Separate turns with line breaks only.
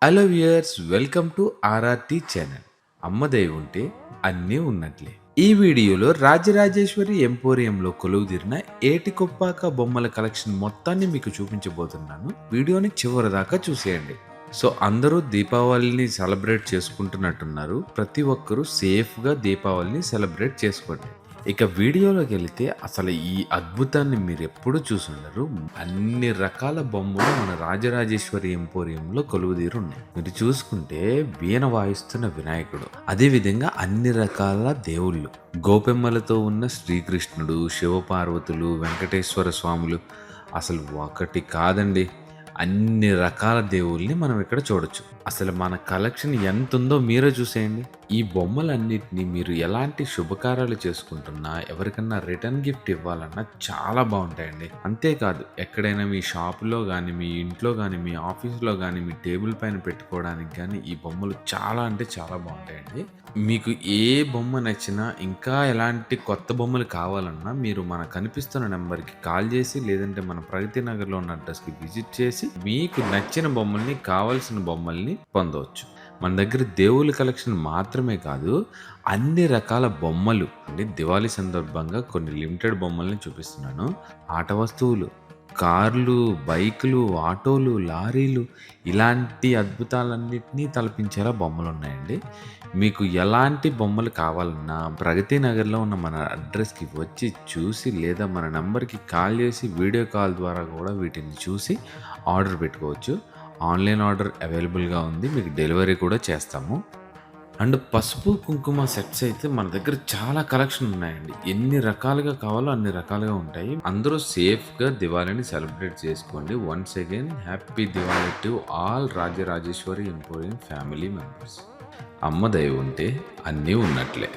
Hello viewers, welcome to RRT channel. అమ్మ దయ ఉంటే అన్నీ ఉన్నట్లే. ఈ వీడియోలో రాజరాజేశ్వరి ఎంపోరియంలో కొలువుదీరిన ఏటికొప్పాక బొమ్మల కలెక్షన్ మొత్తాన్ని మీకు చూపించబోతున్నాను. వీడియోని చివరి దాకా చూసేయండి. సో అందరూ దీపావళిని సెలబ్రేట్ చేసుకుంటున్నట్టున్నారు. ప్రతి ఒక్కరూ సేఫ్గా దీపావళిని సెలబ్రేట్ చేసుకోండి. ఇక వీడియోలోకి వెళితే అసలు ఈ అద్భుతాన్ని మీరు ఎప్పుడు చూసుండరు. అన్ని రకాల బొమ్మలు మన రాజరాజేశ్వరి ఎంపోరియంలో కొలువుదీరు ఉన్నాయి. మీరు చూసుకుంటే వీణ వాయిస్తున్న వినాయకుడు, అదేవిధంగా అన్ని రకాల దేవుళ్ళు, గోపెమ్మలతో ఉన్న శ్రీకృష్ణుడు, శివపార్వతులు, వెంకటేశ్వర స్వాములు, అసలు ఒకటి కాదండి, అన్ని రకాల దేవుళ్ళని మనం ఇక్కడ చూడొచ్చు. అసలు మన కలెక్షన్ ఎంత ఉందో మీరే చూసేయండి. ఈ బొమ్మలన్నిటిని మీరు ఎలాంటి శుభకార్యాలు చేసుకుంటున్నా, ఎవరికన్నా రిటర్న్ గిఫ్ట్ ఇవ్వాలన్నా చాలా బాగుంటాయండి. అంతేకాదు, ఎక్కడైనా మీ షాపులో కానీ, మీ ఇంట్లో కానీ, మీ ఆఫీస్లో కానీ, మీ టేబుల్ పైన పెట్టుకోవడానికి కానీ ఈ బొమ్మలు చాలా అంటే చాలా బాగుంటాయండి. మీకు ఏ బొమ్మ నచ్చినా, ఇంకా ఎలాంటి కొత్త బొమ్మలు కావాలన్నా మీరు మన కనిపిస్తున్న నెంబర్కి కాల్ చేసి, లేదంటే మన ప్రగతి నగర్లో ఉన్న అడ్రస్కి విజిట్ చేసి మీకు నచ్చిన బొమ్మల్ని, కావాల్సిన బొమ్మల్ని పొందవచ్చు. మన దగ్గర దేవుళ్ళ కలెక్షన్ మాత్రమే కాదు, అన్ని రకాల బొమ్మలు అంటే దివాళీ సందర్భంగా కొన్ని లిమిటెడ్ బొమ్మల్ని చూపిస్తున్నాను. ఆట వస్తువులు, కార్లు, బైకులు, ఆటోలు, లారీలు, ఇలాంటి అద్భుతాలన్నింటినీ తలపించేలా బొమ్మలు ఉన్నాయండి. మీకు ఎలాంటి బొమ్మలు కావాలన్నా ప్రగతి నగర్లో ఉన్న మన అడ్రస్కి వచ్చి చూసి, లేదా మన నెంబర్కి కాల్ చేసి వీడియో కాల్ ద్వారా కూడా వీటిని చూసి ఆర్డర్ పెట్టుకోవచ్చు. ఆన్లైన్ ఆర్డర్ అవైలబుల్గా ఉంది, మీకు డెలివరీ కూడా చేస్తాము. అండ్ పసుపు కుంకుమ సెట్స్ అయితే మన దగ్గర చాలా కలెక్షన్ ఉన్నాయండి. ఎన్ని రకాలుగా కావాలో అన్ని రకాలుగా ఉంటాయి. అందరూ సేఫ్గా దివాళీని సెలబ్రేట్ చేసుకోండి. Once again happy Diwali to all Rajarajeshwari emporium family members. అమ్మ దయ ఉంటే అన్నీ ఉన్నట్లే.